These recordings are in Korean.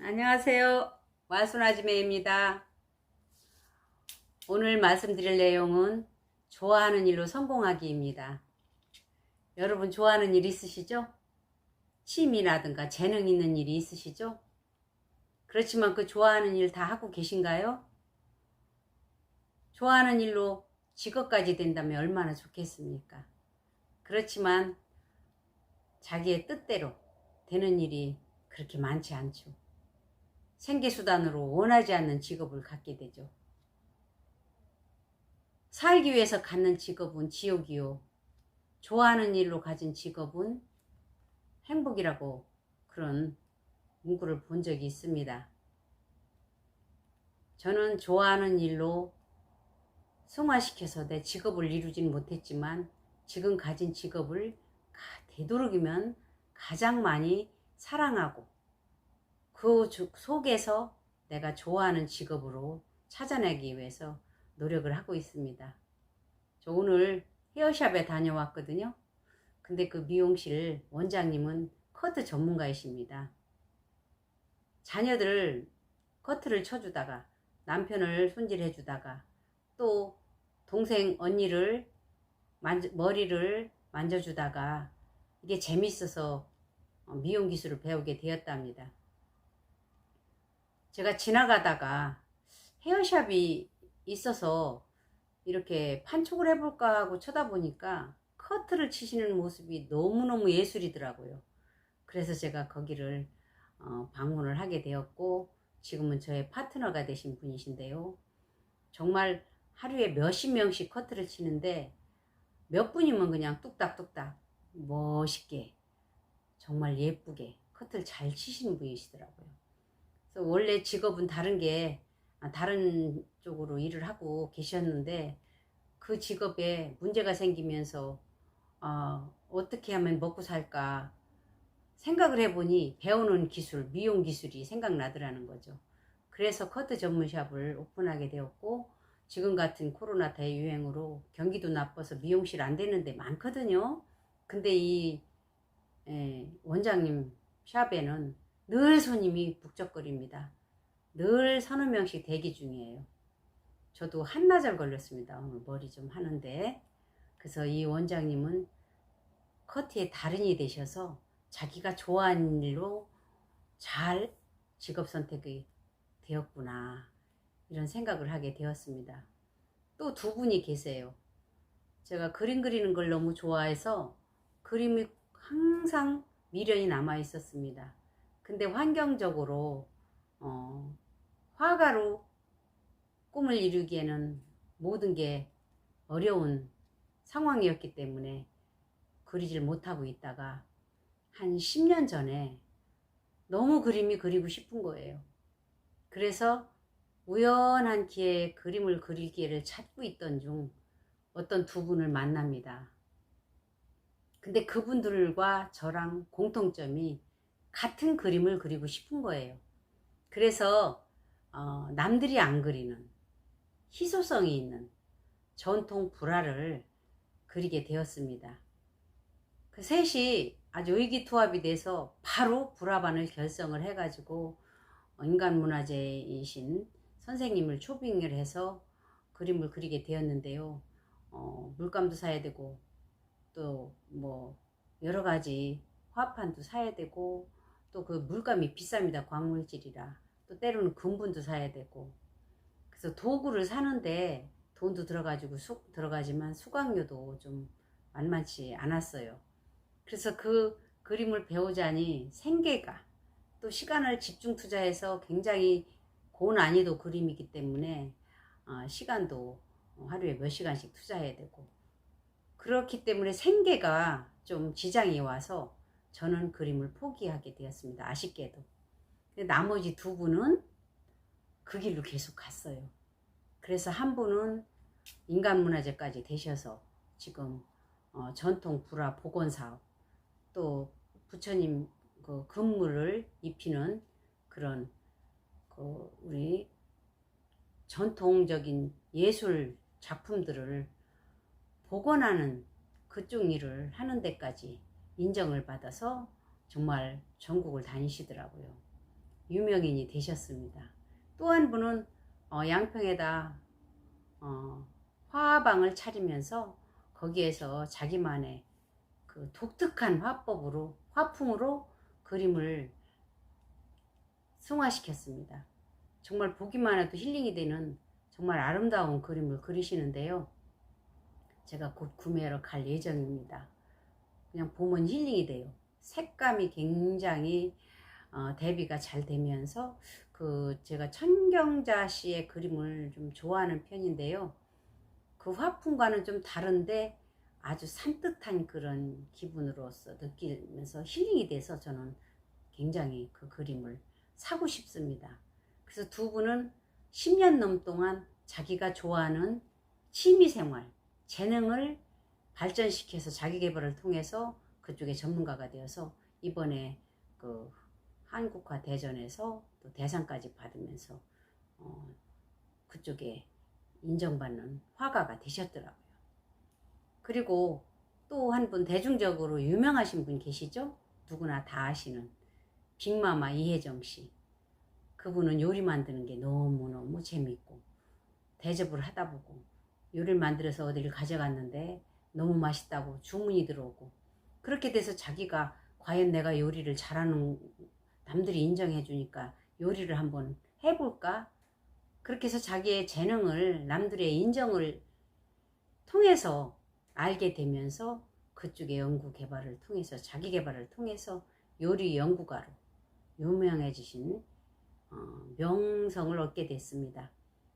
안녕하세요. 마순아지매입니다. 오늘 말씀드릴 내용은 좋아하는 일로 성공하기입니다. 여러분 좋아하는 일 있으시죠? 취미라든가 재능 있는 일이 있으시죠? 그렇지만 그 좋아하는 일 다 하고 계신가요? 좋아하는 일로 직업까지 된다면 얼마나 좋겠습니까? 그렇지만 자기의 뜻대로 되는 일이 그렇게 많지 않죠. 생계수단으로 원하지 않는 직업을 갖게 되죠. 살기 위해서 갖는 직업은 지옥이요. 좋아하는 일로 가진 직업은 행복이라고 그런 문구를 본 적이 있습니다. 저는 좋아하는 일로 승화시켜서 내 직업을 이루진 못했지만 지금 가진 직업을 되도록이면 가장 많이 사랑하고 그 속에서 내가 좋아하는 직업으로 찾아내기 위해서 노력을 하고 있습니다. 저 오늘 헤어샵에 다녀왔거든요. 근데 그 미용실 원장님은 커트 전문가이십니다. 자녀들 커트를 쳐주다가 남편을 손질해주다가 또 동생 언니를 머리를 만져주다가 이게 재밌어서 미용 기술을 배우게 되었답니다. 제가 지나가다가 헤어샵이 있어서 이렇게 판촉을 해볼까 하고 쳐다보니까 커트를 치시는 모습이 너무너무 예술이더라고요. 그래서 제가 거기를 방문을 하게 되었고 지금은 저의 파트너가 되신 분이신데요. 정말 하루에 몇십 명씩 커트를 치는데 몇 분이면 그냥 뚝딱뚝딱 멋있게 정말 예쁘게 커트를 잘 치시는 분이시더라고요. 그래서 원래 직업은 다른 쪽으로 일을 하고 계셨는데 그 직업에 문제가 생기면서 어떻게 하면 먹고 살까 생각을 해보니 배우는 기술, 미용 기술이 생각나더라는 거죠. 그래서 커트 전문샵을 오픈하게 되었고 지금 같은 코로나 대유행으로 경기도 나빠서 미용실 안 되는 데 많거든요. 근데 이 원장님 샵에는 늘 손님이 북적거립니다. 늘 서너 명씩 대기 중이에요. 저도 한나절 걸렸습니다. 오늘 머리 좀 하는데. 그래서 이 원장님은 커트의 달인이 되셔서 자기가 좋아하는 일로 잘 직업 선택이 되었구나 이런 생각을 하게 되었습니다. 또 두 분이 계세요. 제가 그림 그리는 걸 너무 좋아해서 그림이 항상 미련이 남아 있었습니다. 근데 환경적으로 화가로 꿈을 이루기에는 모든 게 어려운 상황이었기 때문에 그리질 못하고 있다가 한 10년 전에 너무 그림이 그리고 싶은 거예요. 그래서 우연한 기회에 그림을 그릴 기회를 찾고 있던 중 어떤 두 분을 만납니다. 근데 그분들과 저랑 공통점이 같은 그림을 그리고 싶은 거예요. 그래서 남들이 안 그리는 희소성이 있는 전통 불화를 그리게 되었습니다. 그 셋이 아주 의기투합이 돼서 바로 불화반을 결성을 해가지고 인간문화재이신 선생님을 초빙을 해서 그림을 그리게 되었는데요. 물감도 사야 되고 또 뭐 여러 가지 화판도 사야 되고 또 그 물감이 비쌉니다. 광물질이라. 또 때로는 금분도 사야 되고 그래서 도구를 사는데 돈도 들어가지만 수강료도 좀 만만치 않았어요. 그래서 그 그림을 배우자니 생계가 또 시간을 집중 투자해서 굉장히 고난이도 그림이기 때문에 시간도 하루에 몇 시간씩 투자해야 되고 그렇기 때문에 생계가 좀 지장이 와서 저는 그림을 포기하게 되었습니다. 아쉽게도. 나머지 두 분은 그 길로 계속 갔어요. 그래서 한 분은 인간문화재까지 되셔서 지금 전통 불화 복원 사업 또 부처님 그 금물을 입히는 그런 우리 전통적인 예술 작품들을 복원하는 그쪽 일을 하는 데까지 인정을 받아서 정말 전국을 다니시더라고요. 유명인이 되셨습니다. 또 한 분은 양평에다 화방을 차리면서 거기에서 자기만의 그 독특한 화법으로 화풍으로 그림을 승화시켰습니다. 정말 보기만 해도 힐링이 되는 정말 아름다운 그림을 그리시는데요. 제가 곧 구매하러 갈 예정입니다. 그냥 보면 힐링이 돼요. 색감이 굉장히 대비가 잘 되면서 제가 천경자 씨의 그림을 좀 좋아하는 편인데요. 그 화풍과는 좀 다른데 아주 산뜻한 그런 기분으로서 느끼면서 힐링이 돼서 저는 굉장히 그 그림을 사고 싶습니다. 그래서 두 분은 10년 넘동안 자기가 좋아하는 취미생활, 재능을 발전시켜서 자기계발을 통해서 그쪽에 전문가가 되어서 이번에 그 한국화 대전에서 또 대상까지 받으면서 그쪽에 인정받는 화가가 되셨더라고요. 그리고 또 한 분 대중적으로 유명하신 분 계시죠? 누구나 다 아시는 빅마마 이혜정 씨. 그분은 요리 만드는 게 너무너무 재밌고 대접을 하다 보고 요리를 만들어서 어디를 가져갔는데 너무 맛있다고 주문이 들어오고 그렇게 돼서 자기가 과연 내가 요리를 잘하는 남들이 인정해 주니까 요리를 한번 해볼까? 그렇게 해서 자기의 재능을 남들의 인정을 통해서 알게 되면서 그쪽의 연구 개발을 통해서 자기 개발을 통해서 요리 연구가로 유명해지신 명성을 얻게 됐습니다.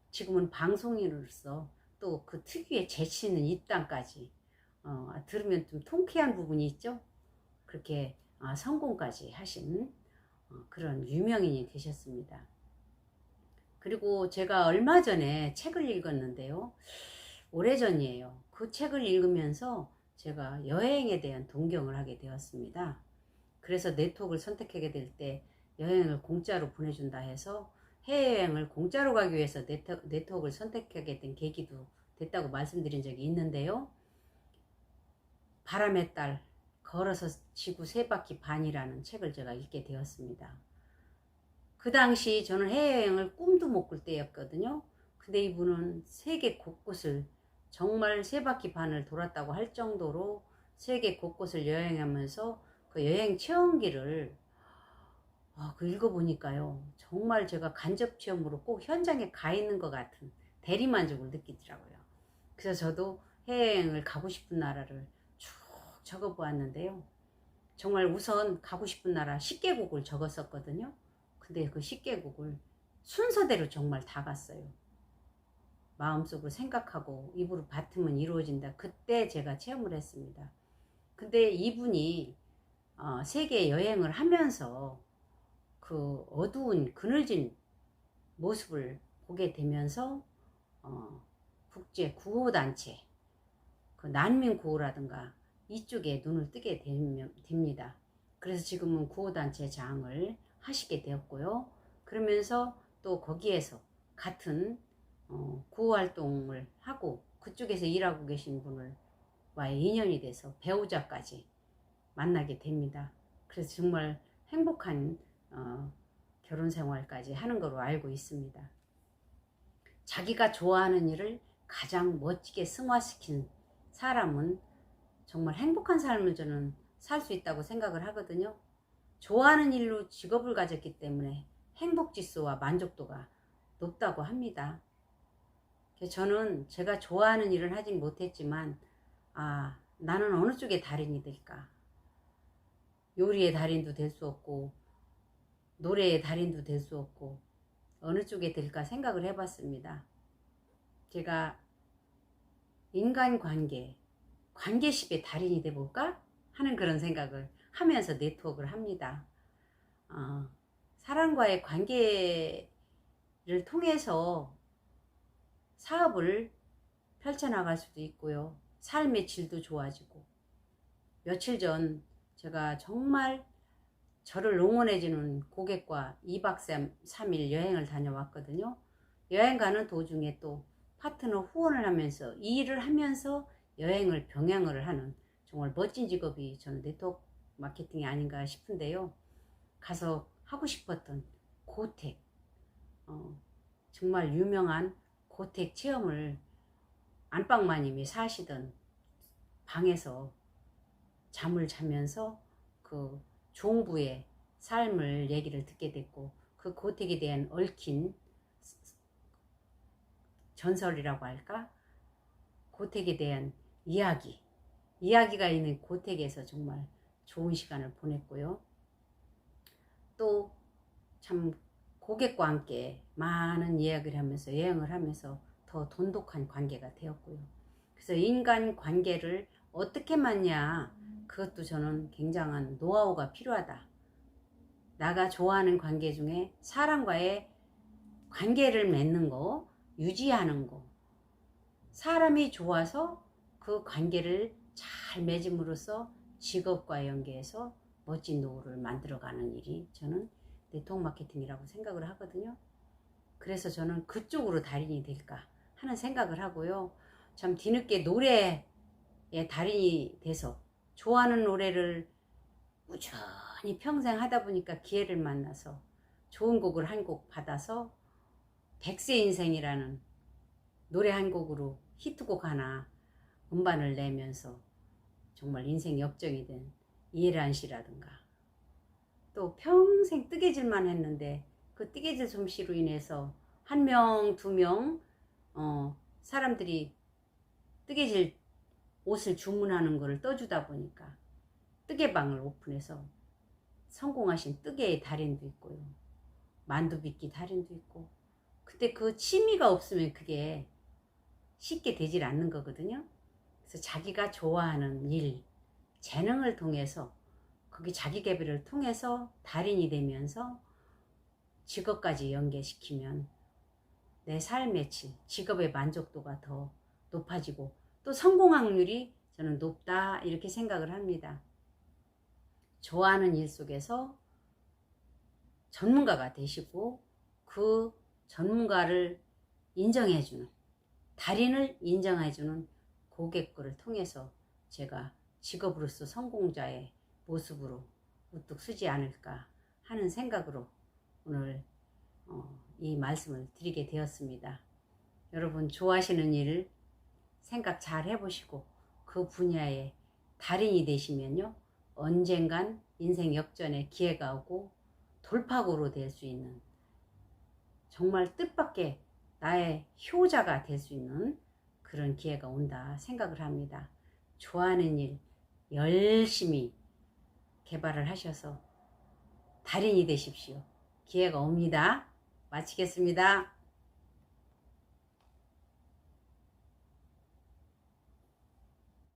지금은 방송인으로서 또 그 특유의 재치 있는 입담까지 들으면 좀 통쾌한 부분이 있죠. 그렇게 성공까지 하신 그런 유명인이 되셨습니다. 그리고 제가 얼마 전에 책을 읽었는데요. 오래전이에요. 그 책을 읽으면서 제가 여행에 대한 동경을 하게 되었습니다. 그래서 네트워크를 선택하게 될 때 여행을 공짜로 보내준다 해서 해외여행을 공짜로 가기 위해서 네트워크를 선택하게 된 계기도 됐다고 말씀드린 적이 있는데요. 바람의 딸 걸어서 지구 3바퀴 반이라는 책을 제가 읽게 되었습니다. 그 당시 저는 해외여행을 꿈도 못 꿀 때였거든요. 근데 이분은 세계 곳곳을 정말 3바퀴 반을 돌았다고 할 정도로 세계 곳곳을 여행하면서 그 여행 체험기를 읽어보니까요. 정말 제가 간접 체험으로 꼭 현장에 가 있는 것 같은 대리만족을 느끼더라고요. 그래서 저도 해외여행을 가고 싶은 나라를 쭉 적어보았는데요. 정말 우선 가고 싶은 나라 10개국을 적었었거든요. 근데 그 10개국을 순서대로 정말 다 갔어요. 마음속으로 생각하고 입으로 받으면 이루어진다. 그때 제가 체험을 했습니다. 근데 이분이 세계 여행을 하면서 그 어두운 그늘진 모습을 보게 되면서 국제 구호단체, 그 난민 구호라든가 이쪽에 눈을 뜨게 됩니다. 그래서 지금은 구호단체장을 하시게 되었고요. 그러면서 또 거기에서 같은 구호활동을 하고 그쪽에서 일하고 계신 분과의 인연이 돼서 배우자까지 만나게 됩니다. 그래서 정말 행복한 결혼 생활까지 하는 거로 알고 있습니다. 자기가 좋아하는 일을 가장 멋지게 승화시킨 사람은 정말 행복한 삶을 저는 살 수 있다고 생각을 하거든요. 좋아하는 일로 직업을 가졌기 때문에 행복지수와 만족도가 높다고 합니다. 저는 제가 좋아하는 일을 하진 못했지만 나는 어느 쪽의 달인이 될까? 요리의 달인도 될 수 없고 노래의 달인도 될 수 없고 어느 쪽에 될까 생각을 해봤습니다. 제가 인간관계, 관계십의 달인이 돼볼까? 하는 그런 생각을 하면서 네트워크를 합니다. 사람과의 관계를 통해서 사업을 펼쳐나갈 수도 있고요. 삶의 질도 좋아지고 며칠 전 제가 정말 저를 응원해주는 고객과 2박 3일 여행을 다녀왔거든요. 여행 가는 도중에 또 파트너 후원을 하면서 이 일을 하면서 여행을 병행을 하는 정말 멋진 직업이 저는 네트워크 마케팅이 아닌가 싶은데요. 가서 하고 싶었던 고택, 정말 유명한 고택 체험을 안방마님이 사시던 방에서 잠을 자면서 그 종부의 삶을 얘기를 듣게 됐고, 그 고택에 대한 얽힌 전설이라고 할까? 고택에 대한 이야기가 있는 고택에서 정말 좋은 시간을 보냈고요. 또 참 고객과 함께 많은 이야기를 하면서 여행을 하면서 더 돈독한 관계가 되었고요. 그래서 인간 관계를 어떻게 맺냐, 그것도 저는 굉장한 노하우가 필요하다. 나가 좋아하는 관계 중에 사람과의 관계를 맺는 거, 유지하는 거, 사람이 좋아서 그 관계를 잘 맺음으로써 직업과 연계해서 멋진 노후를 만들어가는 일이 저는 네트워크 마케팅이라고 생각을 하거든요. 그래서 저는 그쪽으로 달인이 될까 하는 생각을 하고요. 참 뒤늦게 노래에 달인이 돼서 좋아하는 노래를 꾸준히 평생 하다 보니까 기회를 만나서 좋은 곡을 한 곡 받아서 백세 인생이라는 노래 한 곡으로 히트곡 하나 음반을 내면서 정말 인생 역정이 된 이해란 씨라든가, 또 평생 뜨개질만 했는데 그 뜨개질 솜씨로 인해서 한 명, 두 명 사람들이 뜨개질 옷을 주문하는 거를 떠주다 보니까 뜨개방을 오픈해서 성공하신 뜨개의 달인도 있고요. 만두빚기 달인도 있고. 근데 그 취미가 없으면 그게 쉽게 되질 않는 거거든요. 그래서 자기가 좋아하는 일, 재능을 통해서, 거기 자기 개발을 통해서 달인이 되면서 직업까지 연계시키면 내 삶의 질, 직업의 만족도가 더 높아지고 또 성공 확률이 저는 높다, 이렇게 생각을 합니다. 좋아하는 일 속에서 전문가가 되시고 그 전문가를 인정해주는, 달인을 인정해주는 고객들을 통해서 제가 직업으로서 성공자의 모습으로 우뚝 서지 않을까 하는 생각으로 오늘 이 말씀을 드리게 되었습니다. 여러분 좋아하시는 일을 생각 잘 해보시고 그 분야의 달인이 되시면요, 언젠간 인생 역전의 기회가 오고 돌파구로 될 수 있는, 정말 뜻밖의 나의 효자가 될 수 있는 그런 기회가 온다 생각을 합니다. 좋아하는 일 열심히 개발을 하셔서 달인이 되십시오. 기회가 옵니다. 마치겠습니다.